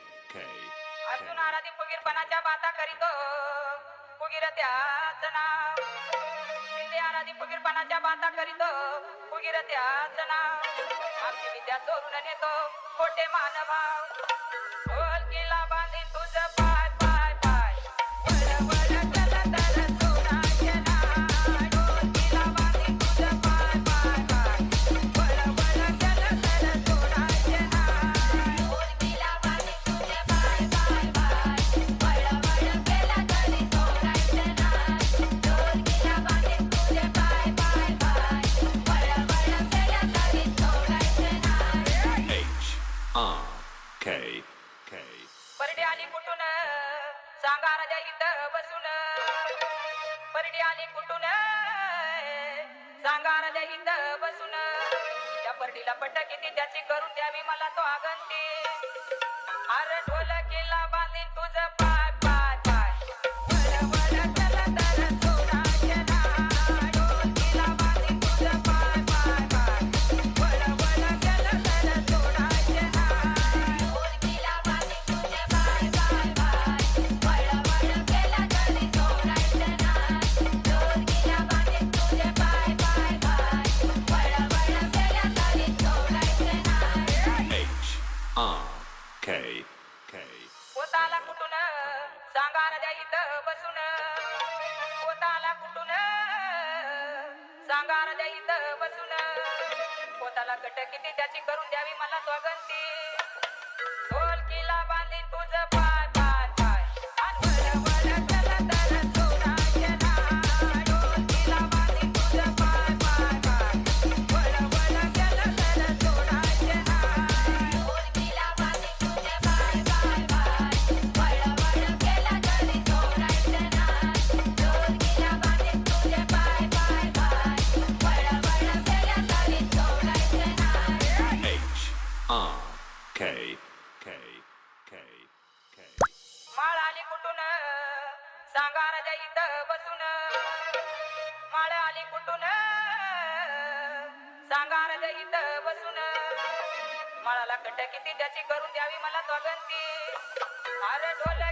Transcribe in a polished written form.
अर्जुन आराधी फुगीरपणाच्या बाता करीतो फुगीर त्याच नाव शिंदे आराधी फुगीरपणाच्या बाता करीतो फुगीर त्याच नाव आमची विद्या चोरून नेतो खोटे मानभाव ढोल किल्ला बांधीन तुझं पाय पाय पाय वळ वळ केलं तर सोडायचे नाही ढोल किल्ला बांधीन तुझं पाय पाय पाय वळ वळ केलं तर सोडायचे नाही ढोल किल्ला बांधीन तुझे पाय पाय पाय वळ वळ केलं तरी सोडायचे नाही ढोल किल्ला बांधीन तुझे पाय पाय पाय वळ वळ केलं तरी सोडायचे नाही परडी आली कुठून सांगा राजा इथं बसून परडी आली कुठून सांगा राजा इथं बसून त्या परडीला पट किती त्याची करून द्यावी मला तो आगंती अरे ढोल किल्ला बांधीन तुझं पाय पाय पाय वळ वळ केलं तर सोडायचे नाही ढोल किल्ला बांधीन तुझं पाय पाय पाय वळ वळ केलं तर सोडायचे नाही ढोल किल्ला बांधीन तुझे पाय पाय पाय वळ वळ केलं तरी सोडायचे नाही ढोल किल्ला बांधीन तुझे पाय पाय पाय वळ वळ केलं तरी सोडायचे नाही पोताला कुठून सांगा राजा इथं बसून पोताला कुठून सांगा राजा इथं बसून पोताला कट किती त्याची करून द्यावी मला स्वागंती ढोल किल्ला बांधीन तुझं पाय पाय पाय आणि वळ वळ केलं तर सोडायचे नाही ढोल किल्ला बांधीन तुझं पाय पाय पाय वळ वळ केलं तर सोडायचे नाही ढोल किल्ला बांधीन तुझे पाय पाय पाय वळ वळ केलं तरी सोडायचे नाही ढोल किल्ला बांधीन तुझे पाय पाय पाय वळ वळ केलं तरी सोडायचे नाही माळ आली कुठून सांगा राजा इथं बसून माळ आली कुठून सांगा राजा इथं बसून माळाला कट किती त्याची करून द्यावी मला स्वागंती अरे ढोल